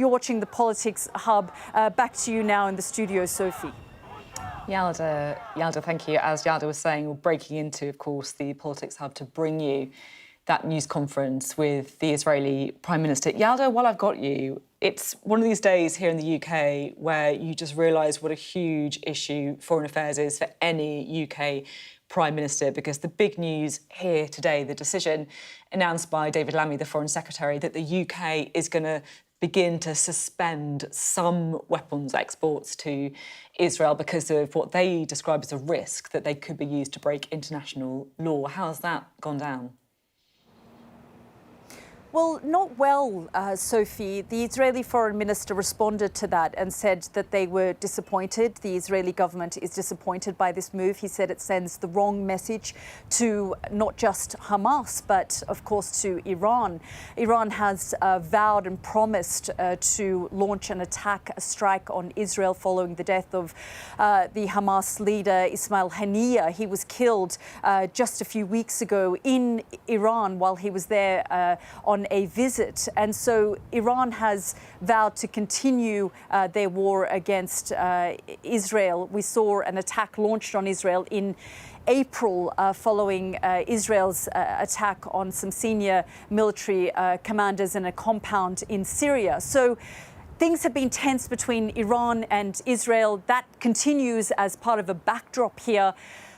You're watching the Politics Hub. Back to you now in the studio, Sophie. Yalda, thank you. As Yalda was saying, we're breaking into, of course, the Politics Hub to bring you that news conference with the Israeli Prime Minister. Yalda, while I've got you, it's one of these days here in the UK where you just realise what a huge issue foreign affairs is for any UK Prime Minister, because the big news here today, the decision announced by David Lammy, the Foreign Secretary, that the UK is going to begin to suspend some weapons exports to Israel because of what they describe as a risk that they could be used to break international law. How's that gone down? Well, not well, Sophie. The Israeli foreign minister responded to that and said that they were disappointed. The Israeli government is disappointed by this move. He said it sends the wrong message to not just Hamas, but of course to Iran. Iran has vowed and promised to launch an attack, a strike on Israel following the death of the Hamas leader Ismail Haniyeh. He was killed just a few weeks ago in Iran while he was there on a visit. And so Iran has vowed to continue their war against Israel. We saw an attack launched on Israel in April following Israel's attack on some senior military commanders in a compound in Syria. So things have been tense between Iran and Israel. That continues as part of a backdrop here.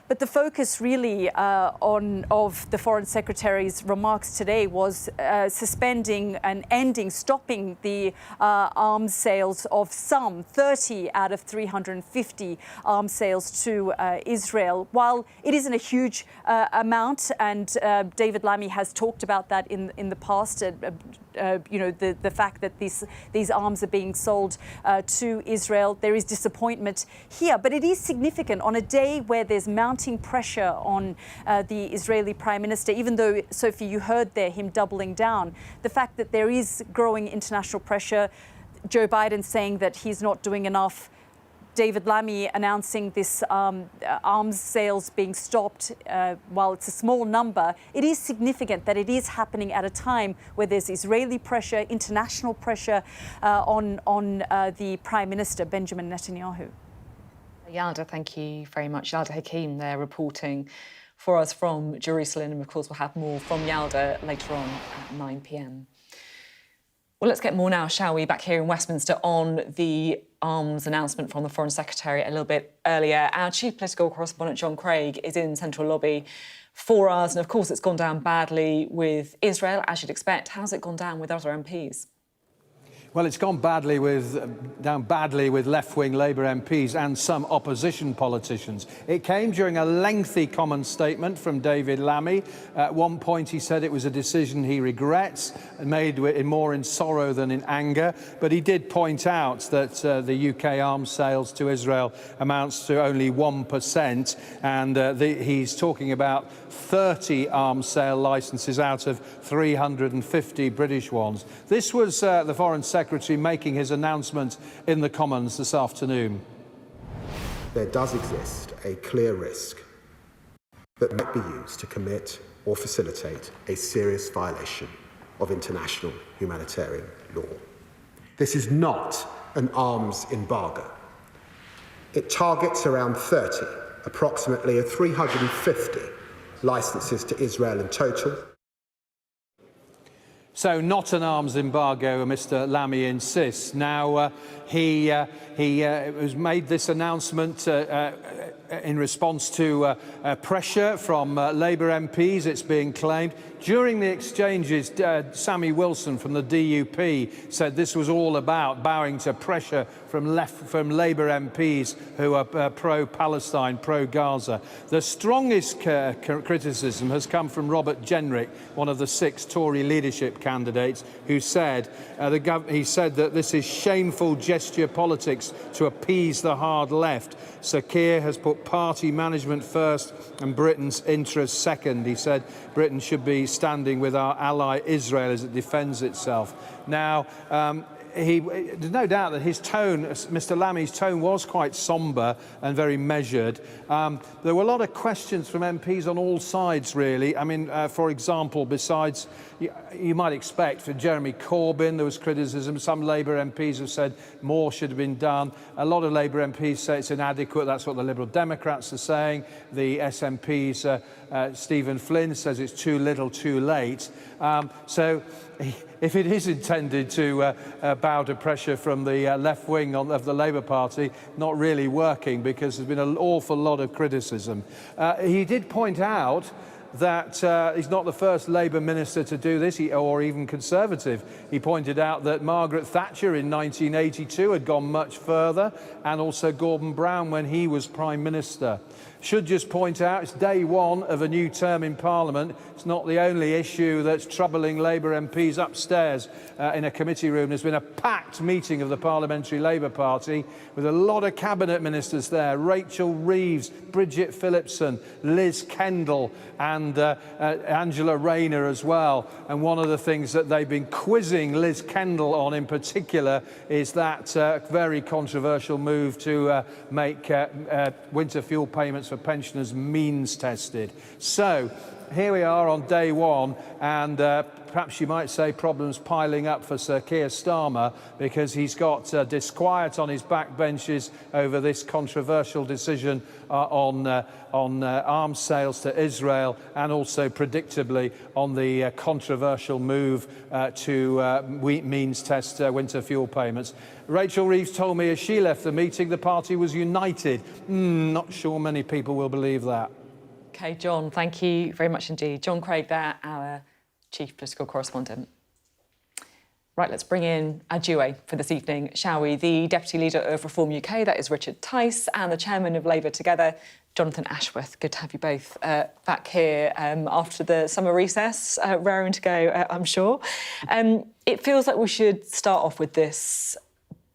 But the focus really of the Foreign Secretary's remarks today was suspending and stopping the arms sales of some 30 out of 350 arms sales to Israel. While it isn't a huge amount, and David Lammy has talked about that in the past, you know, the fact that these arms are being sold to Israel, there is disappointment here. But it is significant on a day where there's mounting pressure on the Israeli Prime Minister, even though, Sophie, you heard there him doubling down. The fact that there is growing international pressure, Joe Biden saying that he's not doing enough, David Lammy announcing this arms sales being stopped, while it's a small number, it is significant that it is happening at a time where there's Israeli pressure, international pressure on the Prime Minister, Benjamin Netanyahu. Yalda, thank you very much. Yalda Hakim there reporting for us from Jerusalem. And of course, we'll have more from Yalda later on at 9 p.m. Well, let's get more now, shall we, back here in Westminster on the arms announcement from the Foreign Secretary a little bit earlier. Our chief political correspondent, John Craig, is in Central Lobby for us. And of course, it's gone down badly with Israel, as you'd expect. How's it gone down with other MPs? Well, it's gone down badly with left-wing Labour MPs and some opposition politicians. It came during a lengthy common statement from David Lammy. At one point, he said it was a decision he regrets, made more in sorrow than in anger. But he did point out that the UK arms sales to Israel amounts to only 1%, and he's talking about 30 arms sale licences out of 350 British ones. This was the Foreign Secretary making his announcement in the Commons this afternoon. There does exist a clear risk that might be used to commit or facilitate a serious violation of international humanitarian law. This is not an arms embargo. It targets around 30, approximately 350 licences to Israel in total. So not an arms embargo, Mr. Lammy insists. Now, he has made this announcement in response to pressure from Labour MPs, it's being claimed. During the exchanges, Sammy Wilson from the DUP said this was all about bowing to pressure from Labour MPs who are pro-Palestine, pro-Gaza. The strongest criticism has come from Robert Jenrick, one of the 6 Tory leadership candidates, who said he said that this is shameful gesture politics to appease the hard left. Sir Keir has put party management first and Britain's interests second. He said Britain should be standing with our ally Israel as it defends itself. Now, there's no doubt that his tone, Mr. Lamy's tone, was quite sombre and very measured. There were a lot of questions from MPs on all sides, really. I mean, for example, besides, you might expect for Jeremy Corbyn, there was criticism. Some Labour MPs have said more should have been done. A lot of Labour MPs say it's inadequate. That's what the Liberal Democrats are saying. The SNP's Stephen Flynn says it's too little, too late. So if it is intended to bow to pressure from the left wing of the Labour Party, not really working, because there's been an awful lot of criticism. He did point out that he's not the first Labour minister to do this, or even Conservative. He pointed out that Margaret Thatcher in 1982 had gone much further, and also Gordon Brown when he was Prime Minister. Should just point out it's day one of a new term in Parliament. It's not the only issue that's troubling Labour MPs upstairs in a committee room. There's been a packed meeting of the Parliamentary Labour Party with a lot of cabinet ministers there: Rachel Reeves, Bridget Phillipson, Liz Kendall and Angela Rayner as well. And one of the things that they've been quizzing Liz Kendall on in particular is that very controversial move to make winter fuel payments for pensioners means tested. So here we are on day one, and perhaps you might say problems piling up for Sir Keir Starmer, because he's got disquiet on his backbenches over this controversial decision on arms sales to Israel, and also predictably on the controversial move to means test winter fuel payments. Rachel Reeves told me as she left the meeting the party was united. Not sure many people will believe that. OK, John, thank you very much indeed. John Craig there, our chief political correspondent. Right, let's bring in our duo for this evening, shall we? The Deputy Leader of Reform UK, that is Richard Tice, and the Chairman of Labour Together, Jonathan Ashworth. Good to have you both back here after the summer recess, raring to go, I'm sure. It feels like we should start off with this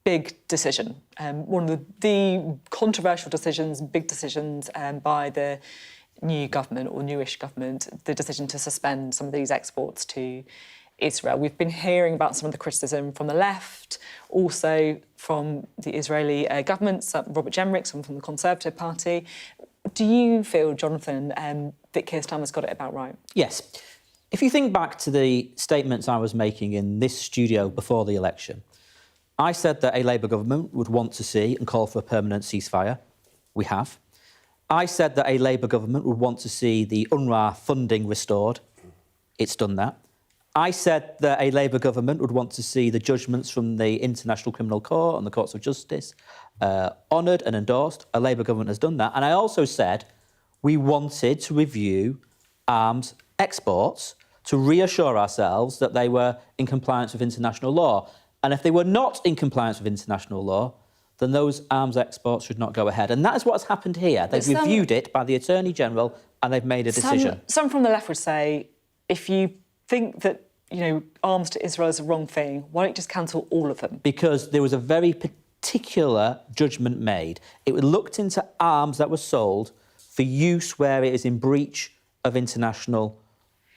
big decision, one of the controversial decisions, big decisions by the new government, or newish government, the decision to suspend some of these exports to Israel. We've been hearing about some of the criticism from the left, also from the Israeli government, Robert Jenrick, some from the Conservative Party. Do you feel, Jonathan, that Keir Starmer's got it about right? Yes. If you think back to the statements I was making in this studio before the election, I said that a Labour government would want to see and call for a permanent ceasefire. We have. I said that a Labour government would want to see the UNRWA funding restored. It's done that. I said that a Labour government would want to see the judgments from the International Criminal Court and the Courts of Justice honoured and endorsed. A Labour government has done that. And I also said we wanted to review arms exports to reassure ourselves that they were in compliance with international law. And if they were not in compliance with international law, then those arms exports should not go ahead. And that is what has happened here. They've reviewed it by the Attorney-General and they've made a decision. Some from the left would say, if you think that, arms to Israel is the wrong thing, why don't you just cancel all of them? Because there was a very particular judgment made. It looked into arms that were sold for use where it is in breach of international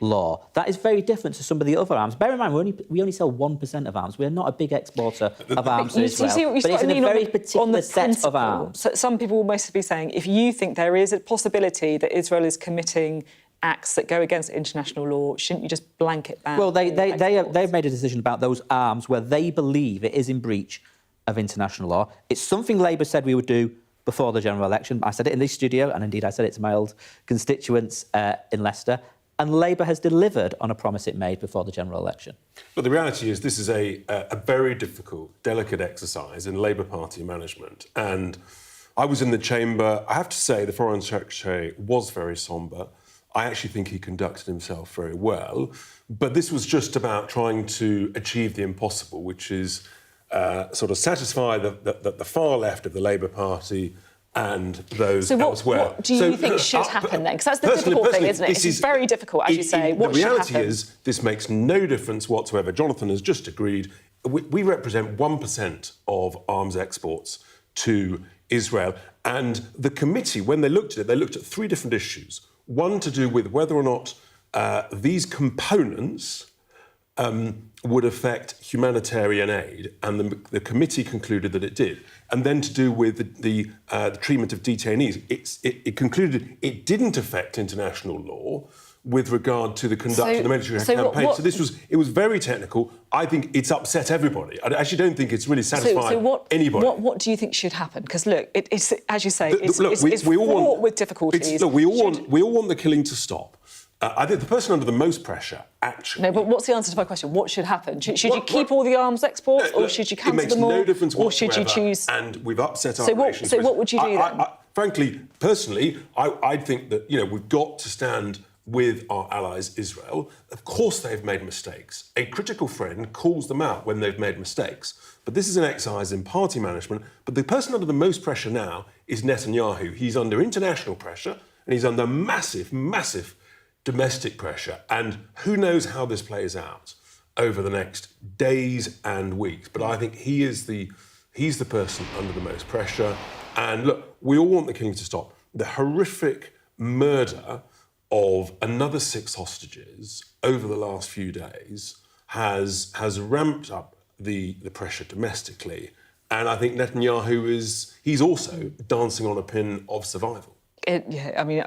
law. That is very different to some of the other arms. Bear in mind, we only sell 1% of arms. We're not a big exporter of arms to Israel. But it's in a very particular set of arms. So some people will mostly be saying, if you think there is a possibility that Israel is committing acts that go against international law, shouldn't you just blanket ban? Well, they've made a decision about those arms where they believe it is in breach of international law. It's something Labour said we would do before the general election. I said it in this studio, and indeed I said it to my old constituents in Leicester. And Labour has delivered on a promise it made before the general election. But the reality is this is a very difficult, delicate exercise in Labour Party management. And I was in the chamber. I have to say the Foreign Secretary was very sombre. I actually think he conducted himself very well. But this was just about trying to achieve the impossible, which is sort of satisfy the far left of the Labour Party and those elsewhere. What do you think should happen then? Because that's the difficult thing, isn't it? It's very difficult, as you say. What should happen? The reality is this makes no difference whatsoever. Jonathan has just agreed. We represent 1% of arms exports to Israel. And the committee, when they looked at it, they looked at three different issues. One to do with whether or not these components would affect humanitarian aid, and the committee concluded that it did. And then to do with the treatment of detainees, it concluded it didn't affect international law with regard to the conduct of the military campaign. So it was very technical. I think it's upset everybody. I actually don't think it's really satisfied anybody. What do you think should happen? Because look, it's as you say, it's fraught with difficulties. We all want the killing to stop. I think the person under the most pressure, actually... No, but what's the answer to my question? What should happen? Should you keep all the arms exports, or should you cancel them all? It makes no difference whatsoever, or should you choose... And we've upset our relations. So what would you do then? Frankly, personally, I think that, we've got to stand with our allies, Israel. Of course they've made mistakes. A critical friend calls them out when they've made mistakes. But this is an exercise in party management. But the person under the most pressure now is Netanyahu. He's under international pressure, and he's under massive, massive domestic pressure, and who knows how this plays out over the next days and weeks. But I think he's the person under the most pressure. And look, we all want the killing to stop. The horrific murder of another 6 hostages over the last few days has ramped up the pressure domestically. And I think Netanyahu he's also dancing on a pin of survival. I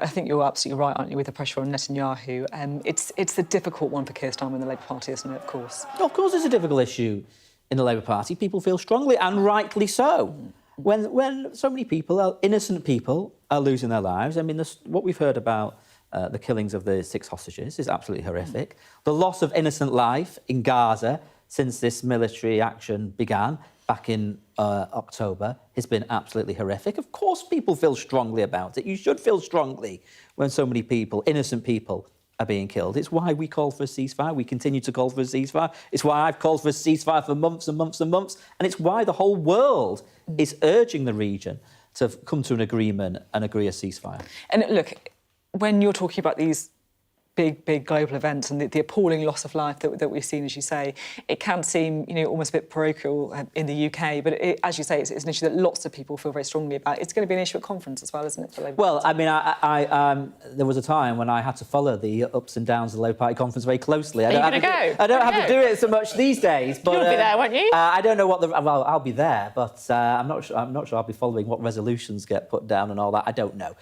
think you're absolutely right, aren't you, with the pressure on Netanyahu. It's a difficult one for Keir Starmer and the Labour Party, isn't it, of course? Of course it's a difficult issue in the Labour Party. People feel strongly, and rightly so. When so many people, innocent people, are losing their lives, what we've heard about the killings of the 6 hostages is absolutely horrific. The loss of innocent life in Gaza since this military action began back in October has been absolutely horrific. Of course people feel strongly about it. You should feel strongly when so many people, innocent people, are being killed. It's why we call for a ceasefire. We continue to call for a ceasefire. It's why I've called for a ceasefire for months and months and months. And it's why the whole world is urging the region to come to an agreement and agree a ceasefire. And look, when you're talking about these big global events and the appalling loss of life that we've seen, as you say, it can seem, almost a bit parochial in the UK, but as you say, it's an issue that lots of people feel very strongly about. It's going to be an issue at conference as well, isn't it, for Labour Well, Party? there was a time when I had to follow the ups and downs of the Labour Party conference very closely. Are you going to go? I don't have to do it so much these days, but... You'll be there, won't you? I don't know well, I'll be there, but I'm not sure I'll be following what resolutions get put down and all that. I don't know.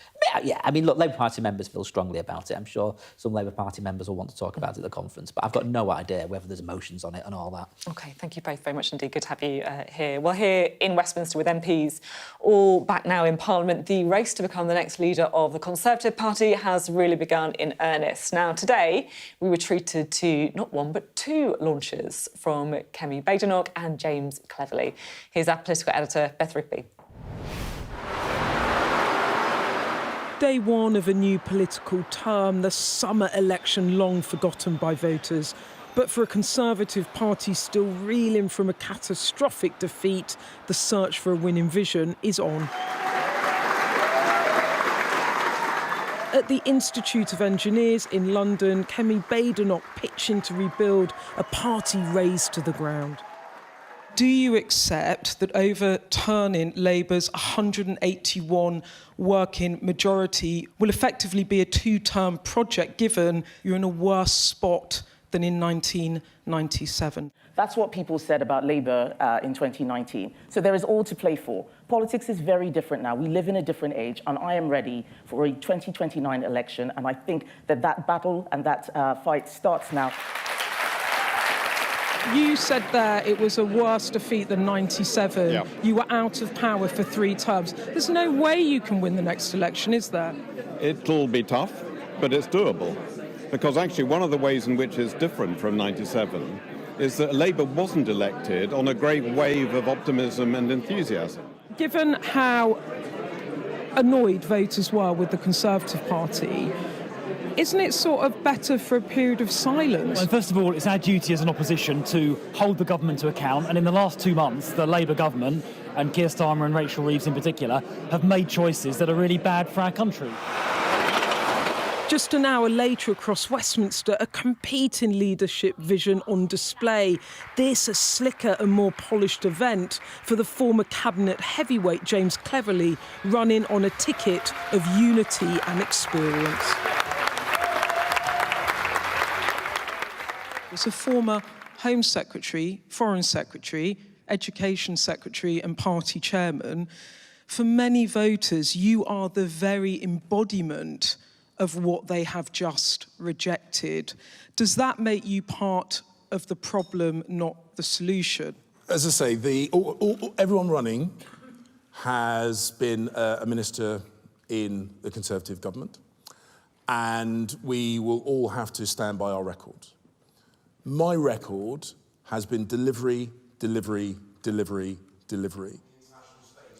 Look, Labour Party members feel strongly about it. I'm sure some Labour Party members will want to talk about it at the conference, but I've got no idea whether there's emotions on it and all that. OK, thank you both very much indeed. Good to have you here. Well, here in Westminster with MPs all back now in Parliament, the race to become the next leader of the Conservative Party has really begun in earnest. Now, today, we were treated to not one but 2 launches from Kemi Badenoch and James Cleverly. Here's our political editor, Beth Rigby. Day one of a new political term, the summer election long forgotten by voters. But for a Conservative Party still reeling from a catastrophic defeat, the search for a winning vision is on. At the Institute of Engineers in London, Kemi Badenoch pitching to rebuild a party razed to the ground. Do you accept that overturning Labour's 181 working majority will effectively be a 2-term project, given you're in a worse spot than in 1997? That's what people said about Labour in 2019. So there is all to play for. Politics is very different now. We live in a different age, and I am ready for a 2029 election, and I think that battle and that fight starts now. You said there it was a worse defeat than 97. Yeah. You were out of power for 3 terms. There's no way you can win the next election, is there? It'll be tough, but it's doable. Because actually one of the ways in which it's different from 97 is that Labour wasn't elected on a great wave of optimism and enthusiasm. Given how annoyed voters were with the Conservative Party, isn't it sort of better for a period of silence? Well, first of all, it's our duty as an opposition to hold the government to account. And in the last 2 months, the Labour government, and Keir Starmer and Rachel Reeves in particular, have made choices that are really bad for our country. Just an hour later across Westminster, a competing leadership vision on display. This a slicker and more polished event for the former cabinet heavyweight James Cleverly, running on a ticket of unity and experience. As a former Home Secretary, Foreign Secretary, Education Secretary and party chairman, for many voters, you are the very embodiment of what they have just rejected. Does that make you part of the problem, not the solution? As I say, everyone running has been a minister in the Conservative government, and we will all have to stand by our record. My record has been delivery, delivery, delivery, delivery.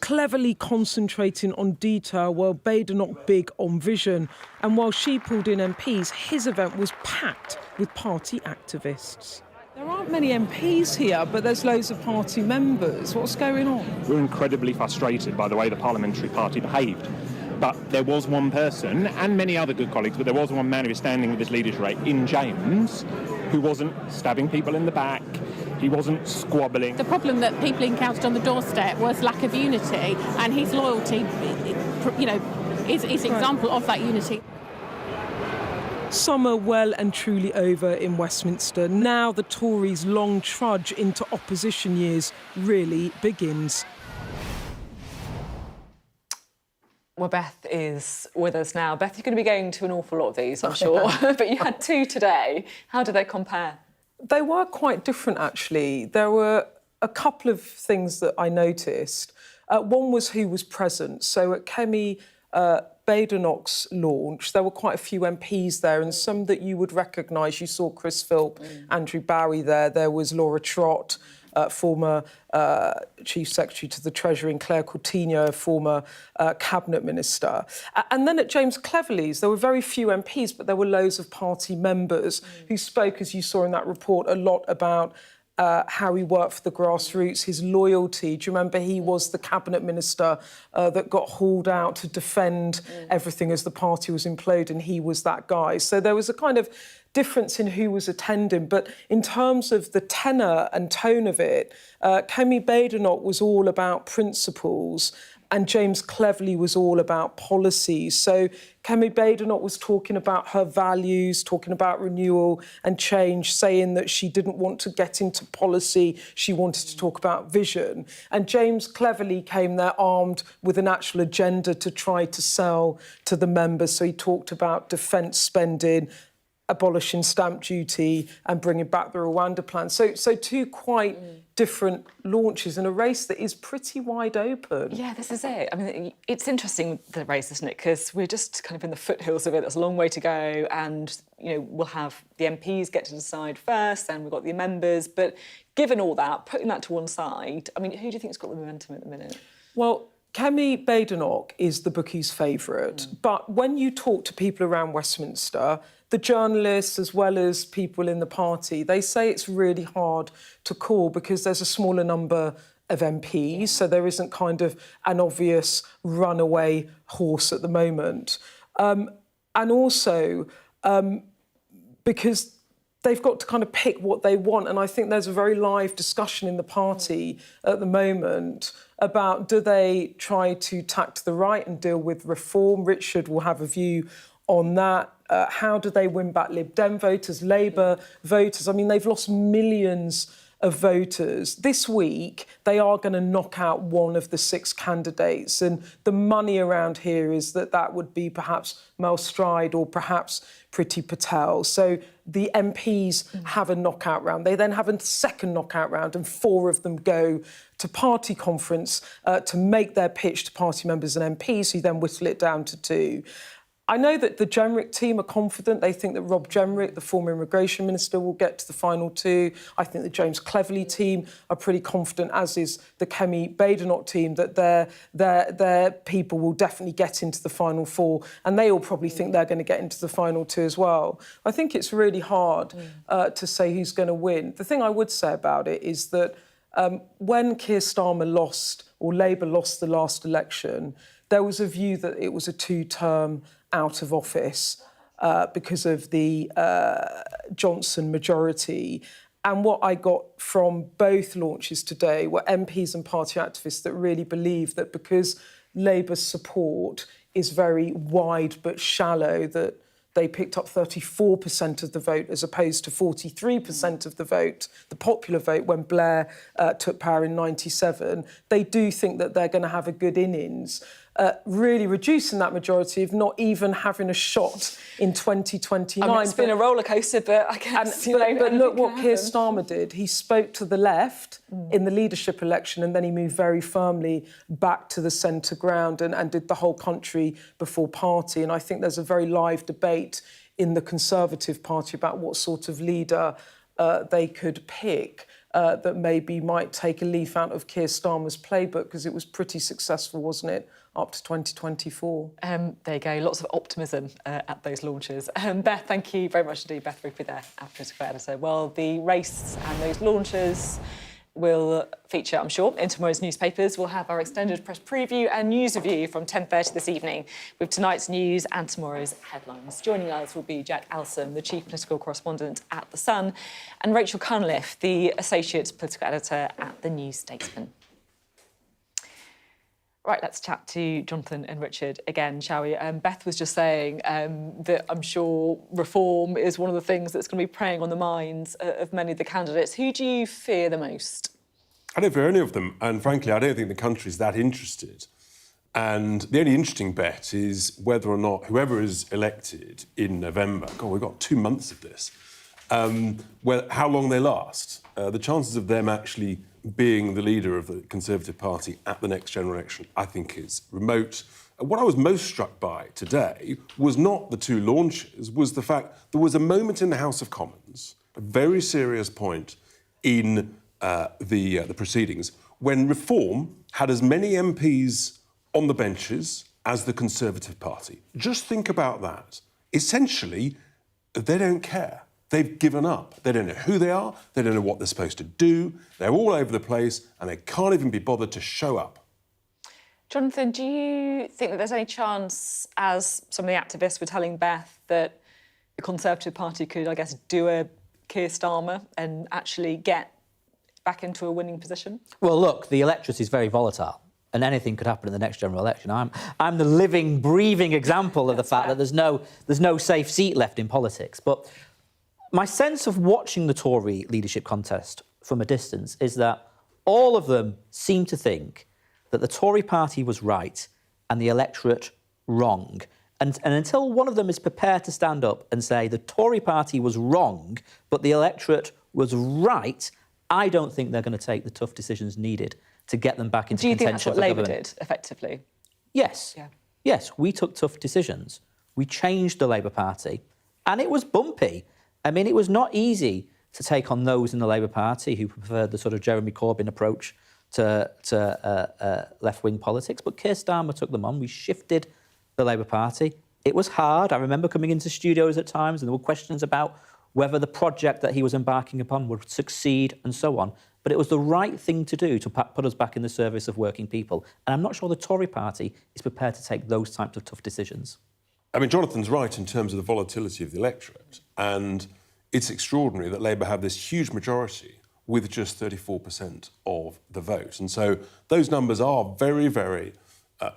Cleverly concentrating on detail while Badenoch big on vision. And while she pulled in MPs, his event was packed with party activists. There aren't many MPs here, but there's loads of party members. What's going on? We're incredibly frustrated by the way the parliamentary party behaved. But there was one person, and many other good colleagues, but there was one man who was standing with his leadership rate in James, who wasn't stabbing people in the back, he wasn't squabbling. The problem that people encountered on the doorstep was lack of unity, and his loyalty, is an example of that unity. Summer well and truly over in Westminster. Now the Tories' long trudge into opposition years really begins. Well, Beth is with us now. Beth, you're going to be going to an awful lot of these, I'm sure, but you had 2 today. How do they compare? They were quite different, actually. There were a couple of things that I noticed. One was who was present. So at Kemi Badenoch's launch, there were quite a few MPs there, and some that you would recognise. You saw Chris Philp, Andrew Bowie there. There was Laura Trott, former Chief Secretary to the Treasury, and Claire Coutinho, former Cabinet Minister. And then at James Cleverly's, there were very few MPs, but there were loads of party members who spoke, as you saw in that report, a lot about how he worked for the grassroots, his loyalty. Do you remember he was the cabinet minister that got hauled out to defend everything as the party was imploding? He was that guy. So there was a kind of difference in who was attending. But in terms of the tenor and tone of it, Kemi Badenoch was all about principles, and James Cleverly was all about policies. So Kemi Badenoch was talking about her values, talking about renewal and change, saying that she didn't want to get into policy, she wanted to talk about vision. And James Cleverly came there armed with an actual agenda to try to sell to the members. So he talked about defence spending, abolishing stamp duty and bringing back the Rwanda plan. So 2 quite different launches in a race that is pretty wide open. Yeah, this is it. I mean, it's interesting, the race, isn't it? Because we're just kind of in the foothills of it. There's a long way to go, and, we'll have the MPs get to decide first, then we've got the members. But given all that, putting that to one side, I mean, who do you think's got the momentum at the minute? Well, Kemi Badenoch is the bookies' favourite. But when you talk to people around Westminster, the journalists as well as people in the party, they say it's really hard to call because there's a smaller number of MPs, so there isn't kind of an obvious runaway horse at the moment. And also because they've got to kind of pick what they want, and I think there's a very live discussion in the party at the moment about, do they try to tack to the right and deal with reform? Richard will have a view on that. How do they win back Lib Dem voters, Labour voters? I mean, they've lost millions of voters. This week, they are going to knock out one of the 6 candidates, and the money around here is that would be perhaps Mel Stride or perhaps Priti Patel. So the MPs have a knockout round. They then have a second knockout round, and 4 of them go to party conference to make their pitch to party members and MPs, who then whittle it down to 2. I know that the Jenrick team are confident. They think that Rob Jenrick, the former immigration minister, will get to the final 2. I think the James Cleverly team are pretty confident, as is the Kemi Badenoch team, that their people will definitely get into the final 4, and they all probably think they're going to get into the final 2 as well. I think it's really hard to say who's going to win. The thing I would say about it is that when Keir Starmer lost, or Labour lost the last election, there was a view that it was a 2-term out of office because of the Johnson majority. And what I got from both launches today were MPs and party activists that really believe that because Labour's support is very wide but shallow, that they picked up 34% of the vote as opposed to 43% of the vote, the popular vote, when Blair took power in 97. They do think that they're going to have a good innings, really reducing that majority of not even having a shot in 2029. I mean, it's been a rollercoaster, but I guess, but look what Keir Starmer did. He spoke to the left in the leadership election, and then he moved very firmly back to the centre ground and did the whole country before party. And I think there's a very live debate in the Conservative Party about what sort of leader they could pick that maybe might take a leaf out of Keir Starmer's playbook, because it was pretty successful, wasn't it, up to 2024? There you go, lots of optimism at those launches. Beth, thank you very much indeed. Beth Rupert there, our political editor. Well, the race and those launches will feature, I'm sure, in tomorrow's newspapers. We'll have our extended press preview and news review from 10:30 this evening with tonight's news and tomorrow's headlines. Joining us will be Jack Alsam, the chief political correspondent at The Sun, and Rachel Cunliffe, the associate political editor at The New Statesman. Right, let's chat to Jonathan and Richard again, shall we? Beth was just saying that I'm sure reform is one of the things that's going to be preying on the minds of many of the candidates. Who do you fear the most? I don't fear any of them, and frankly, I don't think the country's that interested. And the only interesting bet is whether or not whoever is elected in November, God, we've got 2 months of this, how long they last. The chances of them actually being the leader of the Conservative Party at the next general election, I think, is remote. What I was most struck by today was not the two launches, was the fact there was a moment in the House of Commons, a very serious point in the proceedings, when Reform had as many MPs on the benches as the Conservative Party. Just think about that. Essentially, they don't care. They've given up. They don't know who they are. They don't know what they're supposed to do. They're all over the place and they can't even be bothered to show up. Jonathan, do you think that there's any chance, as some of the activists were telling Beth, that the Conservative Party could, I guess, do a Keir Starmer and actually get back into a winning position? Well, look, the electorate is very volatile, and anything could happen in the next general election. I'm the living, breathing example of the fact that there's no safe seat left in politics. But my sense of watching the Tory leadership contest from a distance is that all of them seem to think that the Tory party was right and the electorate wrong. And until one of them is prepared to stand up and say the Tory party was wrong, but the electorate was right, I don't think they're going to take the tough decisions needed to get them back into contention. Do you think that's what Labour did, effectively? Yes. Yeah. Yes, we took tough decisions. We changed the Labour Party, and it was bumpy. I mean, it was not easy to take on those in the Labour Party who preferred the sort of Jeremy Corbyn approach to left-wing politics, but Keir Starmer took them on. We shifted the Labour Party. It was hard. I remember coming into studios at times and there were questions about whether the project that he was embarking upon would succeed and so on. But it was the right thing to do to put us back in the service of working people. And I'm not sure the Tory party is prepared to take those types of tough decisions. I mean, Jonathan's right in terms of the volatility of the electorate. And it's extraordinary that Labour have this huge majority with just 34% of the vote. And so those numbers are very, very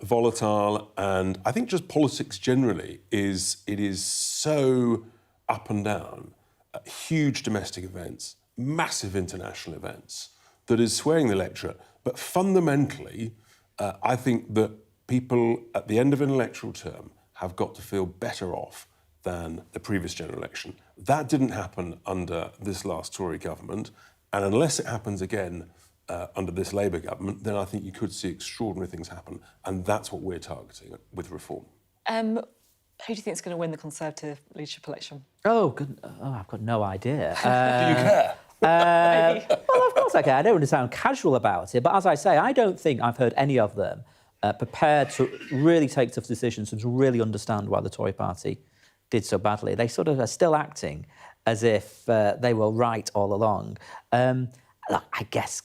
volatile. And I think just politics generally is so up and down. Huge domestic events, massive international events that is swaying the electorate. But fundamentally, I think that people at the end of an electoral term have got to feel better off than the previous general election. That didn't happen under this last Tory government. And unless it happens again under this Labour government, then I think you could see extraordinary things happen. And that's what we're targeting with Reform. Who do you think is going to win the Conservative leadership election? I've got no idea. Do you care? Well, of course I care. I don't want to sound casual about it, but as I say, I don't think I've heard any of them prepared to really take tough decisions and to really understand why the Tory party did so badly. They sort of are still acting as if they were right all along. Look, I guess,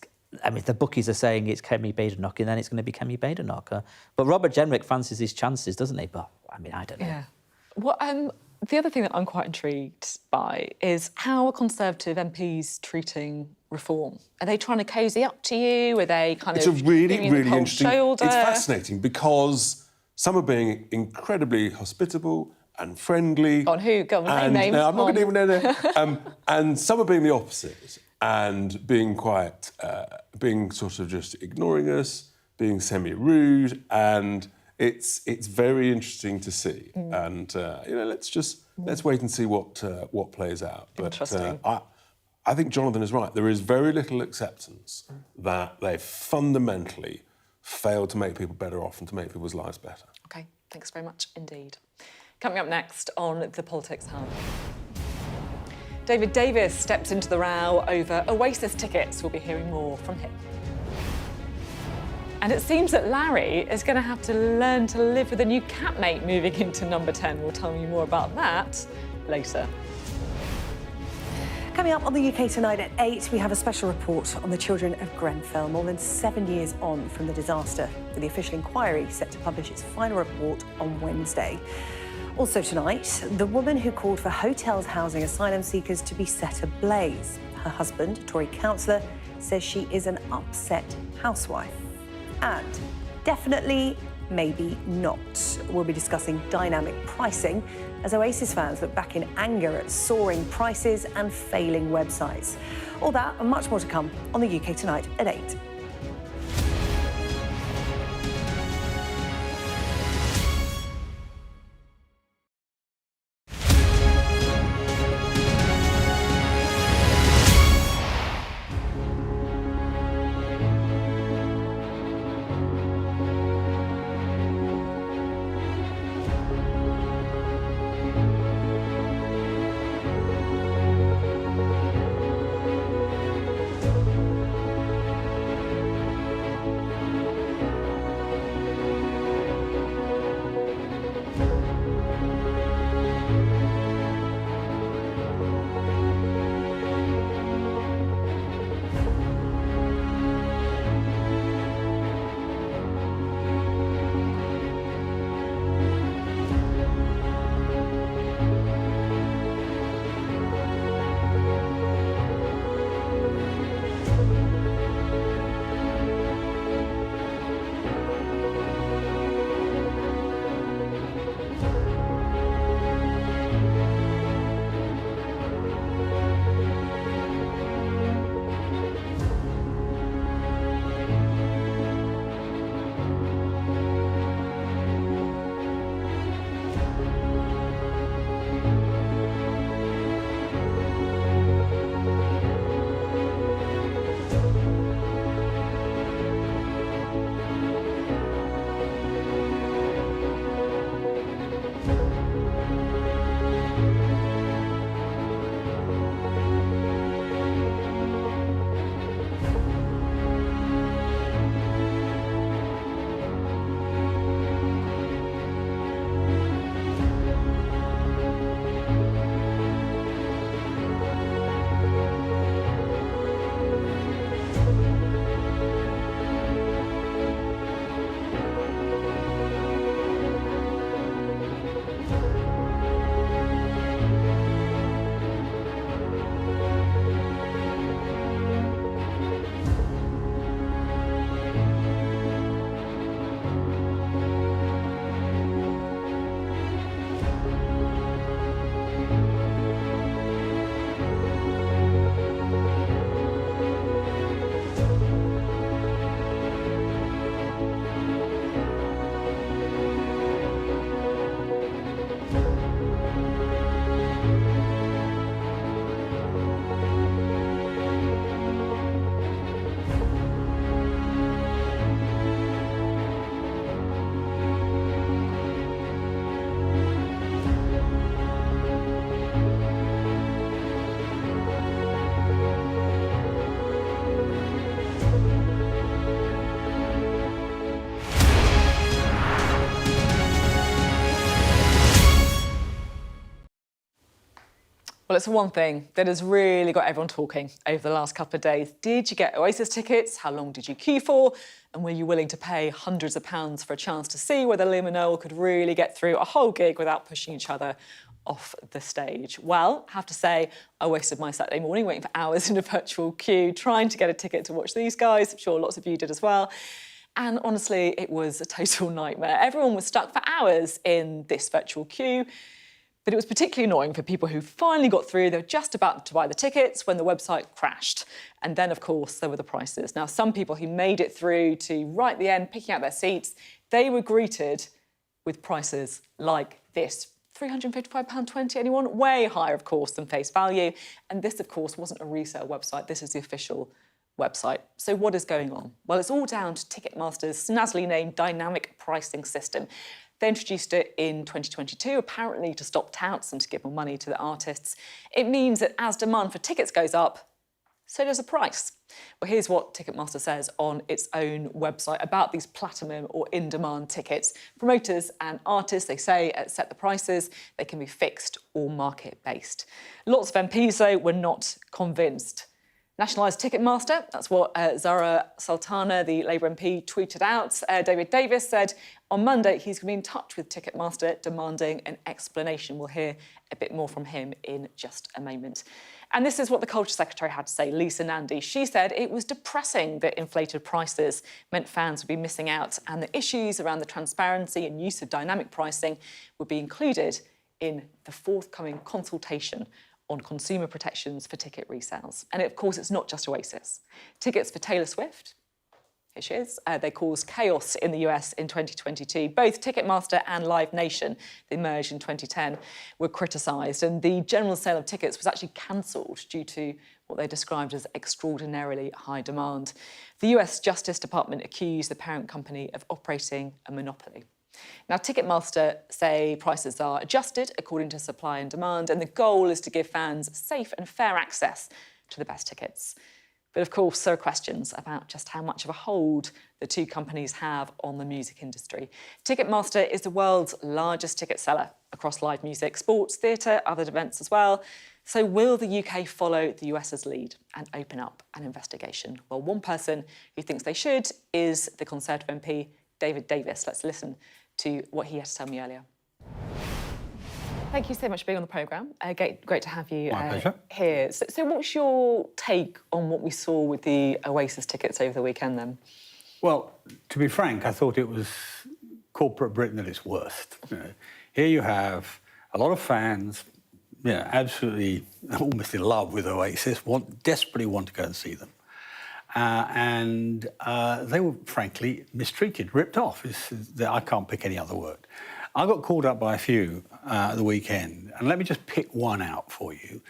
the bookies are saying it's Kemi Badenoch and then it's going to be Kemi Badenoch. But Robert Jenrick fancies his chances, doesn't he? But, I don't know. Yeah. Well, the other thing that I'm quite intrigued by is how are Conservative MPs treating Reform? Are they trying to cosy up to you? Are they kind of It's a really, giving you really the cold interesting... shoulder? It's fascinating because some are being incredibly hospitable and friendly. On who? Go on, and, name names. I'm not going to even know. And some are being the opposite and being quite, being sort of just ignoring us, being semi-rude, and it's very interesting to see. And let's wait and see what plays out. But Interesting. I think Jonathan is right. There is very little acceptance that they fundamentally failed to make people better off and to make people's lives better. OK, thanks very much indeed. Coming up next on the Politics Hub. David Davis steps into the row over Oasis tickets. We'll be hearing more from him. And it seems that Larry is going to have to learn to live with a new catmate moving into number 10. We'll tell you more about that later. Coming up on the UK Tonight at 8, we have a special report on the children of Grenfell, more than 7 years on from the disaster, with the official inquiry set to publish its final report on Wednesday. Also tonight, the woman who called for hotels housing asylum seekers to be set ablaze. Her husband, a Tory councillor, says she is an upset housewife. And definitely, maybe not. We'll be discussing dynamic pricing as Oasis fans look back in anger at soaring prices and failing websites. All that and much more to come on the UK Tonight at 8. Well, it's one thing that has really got everyone talking over the last couple of days. Did you get Oasis tickets? How long did you queue for? And were you willing to pay hundreds of pounds for a chance to see whether Liam and Noel could really get through a whole gig without pushing each other off the stage? Well, I have to say, I wasted my Saturday morning waiting for hours in a virtual queue, trying to get a ticket to watch these guys. I'm sure lots of you did as well. And honestly, it was a total nightmare. Everyone was stuck for hours in this virtual queue. But it was particularly annoying for people who finally got through. They were just about to buy the tickets when the website crashed. And then, of course, there were the prices. Now, some people who made it through to right at the end, picking out their seats, they were greeted with prices like this. £355.20, anyone? Way higher, of course, than face value. And this, of course, wasn't a resale website. This is the official website. So what is going on? Well, it's all down to Ticketmaster's snazzily named dynamic pricing system. They introduced it in 2022, apparently to stop touts and to give more money to the artists. It means that as demand for tickets goes up, so does the price. Well, here's what Ticketmaster says on its own website about these platinum or in-demand tickets. Promoters and artists, they say, set the prices. They can be fixed or market-based. Lots of MPs, though, were not convinced. Nationalise Ticketmaster, that's what Zara Sultana, the Labour MP, tweeted out. David Davis said on Monday he's going to be in touch with Ticketmaster demanding an explanation. We'll hear a bit more from him in just a moment. And this is what the Culture Secretary had to say, Lisa Nandy. She said it was depressing that inflated prices meant fans would be missing out and the issues around the transparency and use of dynamic pricing would be included in the forthcoming consultation on consumer protections for ticket resales. And of course, it's not just Oasis. Tickets for Taylor Swift, here she is, they caused chaos in the US in 2022. Both Ticketmaster and Live Nation, they merged in 2010, were criticised. And the general sale of tickets was actually cancelled due to what they described as extraordinarily high demand. The US Justice Department accused the parent company of operating a monopoly. Now, Ticketmaster say prices are adjusted according to supply and demand, and the goal is to give fans safe and fair access to the best tickets. But of course, there are questions about just how much of a hold the two companies have on the music industry. Ticketmaster is the world's largest ticket seller across live music, sports, theatre, other events as well. So will the UK follow the US's lead and open up an investigation? Well, one person who thinks they should is the Conservative MP, David Davis. Let's listen to what he had to tell me earlier. Thank you so much for being on the programme. Great to have you here. So what's your take on what we saw with the Oasis tickets over the weekend then? Well, to be frank, I thought it was corporate Britain at its worst. You know, here you have a lot of fans, you know, absolutely almost in love with Oasis, desperately want to go and see them. And they were, frankly, mistreated, ripped off. I can't pick any other word. I got called up by a few at the weekend, and let me just pick one out for you.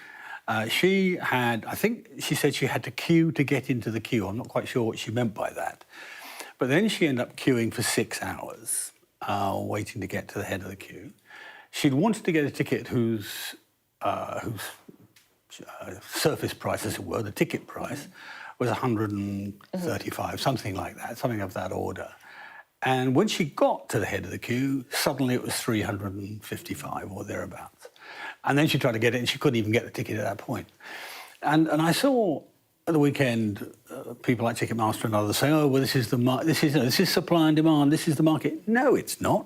She had, I think she said she had to queue to get into the queue. I'm not quite sure what she meant by that. But then she ended up queuing for 6 hours, waiting to get to the head of the queue. She'd wanted to get a ticket whose surface price, as it were, the ticket price, was 135, something like that, something of that order. And when she got to the head of the queue, suddenly it was 355 or thereabouts. And then she tried to get it, and she couldn't even get the ticket at that point. And I saw at the weekend people like Ticketmaster and others saying, "Oh, well, this is supply and demand. This is the market." No, it's not.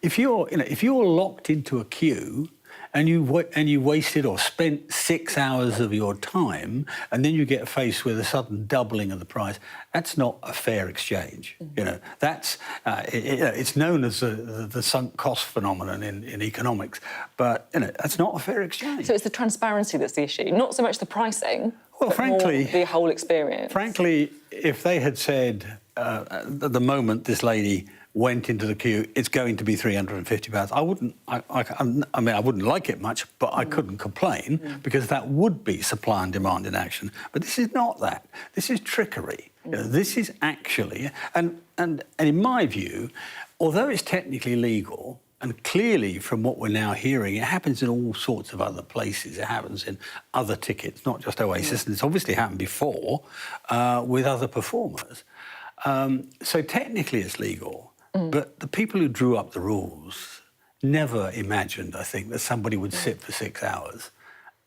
If you're locked into a queue and you wasted or spent 6 hours of your time, and then you get faced with a sudden doubling of the price, that's not a fair exchange. You know, that's it's known as the sunk cost phenomenon in economics, but that's not a fair exchange. So it's the transparency that's the issue, not so much the pricing. Well, but frankly, more the whole experience. Frankly, if they had said at the moment this lady went into the queue, it's going to be £350, I wouldn't. I mean, I wouldn't like it much, but I couldn't complain because that would be supply and demand in action. But this is not that. This is trickery. You know, this is actually, and in my view, although it's technically legal, and clearly from what we're now hearing, it happens in all sorts of other places. It happens in other tickets, not just Oasis, and it's obviously happened before with other performers. So technically it's legal. But the people who drew up the rules never imagined, I think, that somebody would sit for 6 hours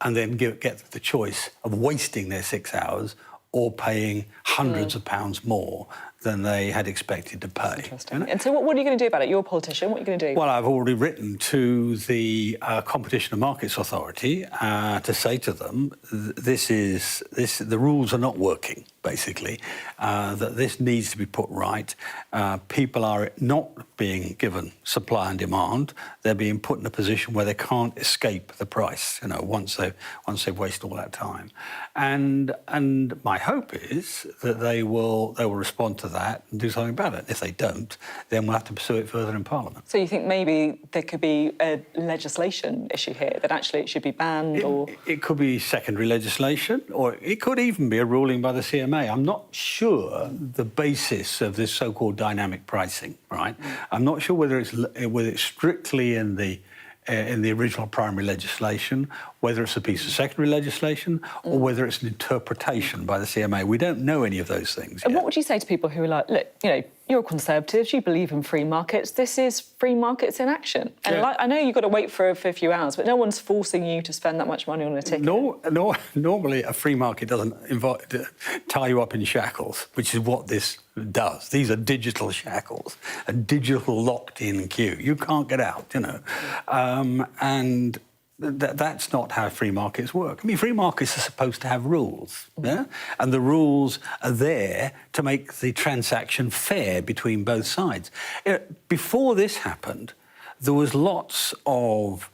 and then get the choice of wasting their 6 hours or paying hundreds of pounds more than they had expected to pay. Interesting. And so what are you going to do about it? You're a politician. What are you going to do? Well, I've already written to the Competition and Markets Authority to say to them, the rules are not working. basically, that this needs to be put right. People are not being given supply and demand. They're being put in a position where they can't escape the price, you know, once they've wasted all that time. And my hope is that they will respond to that and do something about it. If they don't, then we'll have to pursue it further in Parliament. So you think maybe there could be a legislation issue here, that actually it should be banned? It could be secondary legislation, or it could even be a ruling by the CMA. I'm not sure the basis of this so-called dynamic pricing, right? I'm not sure whether it's strictly in the original primary legislation, whether it's a piece of secondary legislation, or whether it's an interpretation by the CMA. We don't know any of those things And yet. what would you say to people who are like, look, you know, you're Conservatives, you believe in free markets, this is free markets in action. And Yeah. like, I know you've got to wait for a few hours, but no one's forcing you to spend that much money on a ticket. Normally, a free market doesn't tie you up in shackles, which is what this does. These are digital shackles, a digital locked-in queue. You can't get out, you know. And that's not how free markets work. I mean, free markets are supposed to have rules, yeah? And the rules are there to make the transaction fair between both sides. You know, before this happened, there was lots of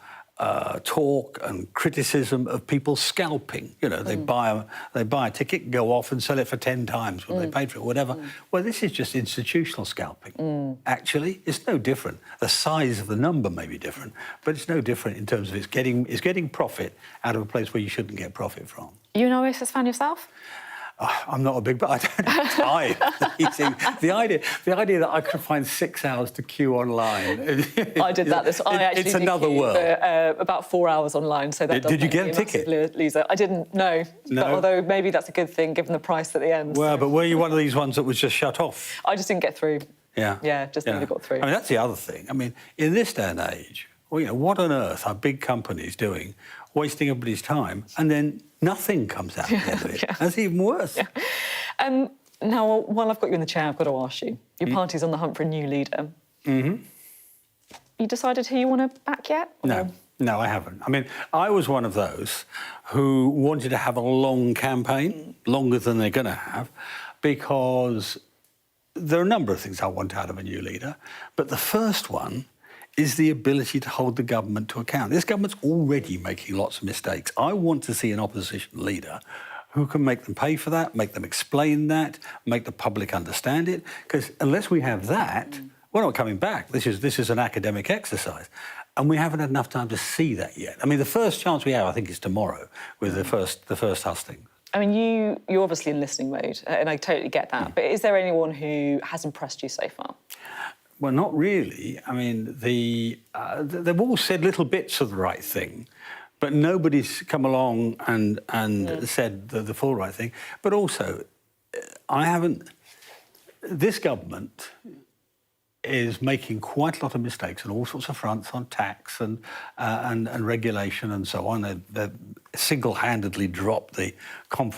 talk and criticism of people scalping. You know, they buy a ticket, go off and sell it for 10 times what they paid for it, whatever. Well, this is just institutional scalping. Actually, it's no different. The size of the number may be different, but it's no different in terms of it's getting profit out of a place where you shouldn't get profit from. Are you an Oasis fan yourself? I'm not a big, but I don't have time. the idea that I could find 6 hours to queue online. I did that It's another world. For, about 4 hours online, so that Did you get a ticket? Loser. I didn't. No. No. But although maybe that's a good thing given the price at the end. Well, but were you one of these ones that was just shut off? I just didn't get through. Yeah. Yeah, just never got through. I mean, that's the other thing. I mean, in this day and age, well, you know, what on earth are big companies doing, wasting everybody's time, and then nothing comes out of it? Yeah. That's even worse. Yeah. Now, while I've got you in the chair, I've got to ask you. Your party's on the hunt for a new leader. Mm-hmm. You decided who you want to back yet? Or? No, I haven't. I mean, I was one of those who wanted to have a long campaign, longer than they're going to have, because there are a number of things I want out of a new leader, but the first one is the ability to hold the government to account. This government's already making lots of mistakes. I want to see an opposition leader who can make them pay for that, make them explain that, make the public understand it, because unless we have that, we're not coming back. This is an academic exercise. And we haven't had enough time to see that yet. I mean, the first chance we have, I think, is tomorrow with the first hustings. I mean, you're obviously in listening mode, and I totally get that. But is there anyone who has impressed you so far? Well, not really. I mean, they've all said little bits of the right thing, but nobody's come along and said the full right thing. But also, this government is making quite a lot of mistakes on all sorts of fronts, on tax and regulation and so on. They've single-handedly dropped the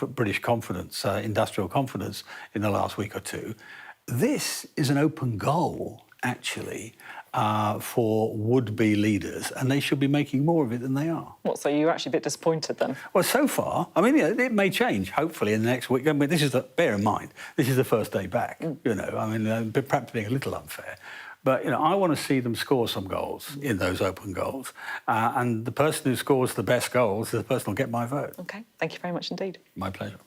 British confidence, industrial confidence, in the last week or two. This is an open goal, actually, for would-be leaders, and they should be making more of it than they are. What, so you're actually a bit disappointed then? Well, so far, I mean, it may change, hopefully, in the next week. I mean, bear in mind, this is the first day back, you know. I mean, perhaps being a little unfair. But, you know, I want to see them score some goals in those open goals. And the person who scores the best goals is the person who'll get my vote. OK, thank you very much indeed. My pleasure.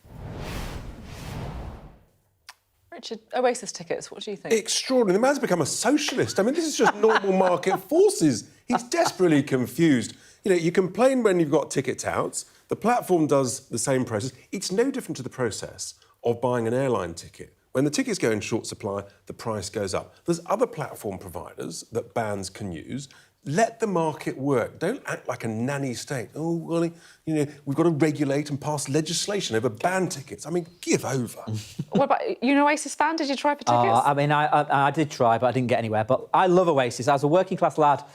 Richard, Oasis tickets, what do you think? Extraordinary. The man's become a socialist. I mean, this is just normal market forces. He's desperately confused. You know, you complain when you've got tickets out. The platform does the same process. It's no different to the process of buying an airline ticket. When the tickets go in short supply, the price goes up. There's other platform providers that bands can use. Let the market work. Don't act like a nanny state. Oh, well, you know, we've got to regulate and pass legislation over band tickets. I mean, give over. What about you? An Oasis fan? Did you try for tickets? I mean, I did try, but I didn't get anywhere. But I love Oasis. I was a working-class lad,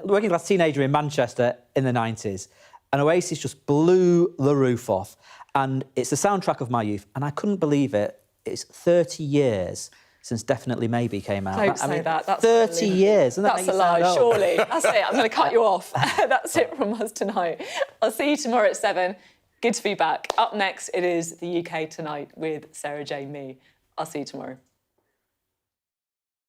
working-class teenager in Manchester in the 90s, and Oasis just blew the roof off. And it's the soundtrack of my youth, and I couldn't believe it. It's 30 years since Definitely Maybe came out. Don't say that. That's 30 years. That's a lie, surely. That's it. I'm going to cut you off. That's it from us tonight. I'll see you tomorrow at 7. Good to be back. Up next, it is the UK Tonight with Sarah J. Mee. I'll see you tomorrow.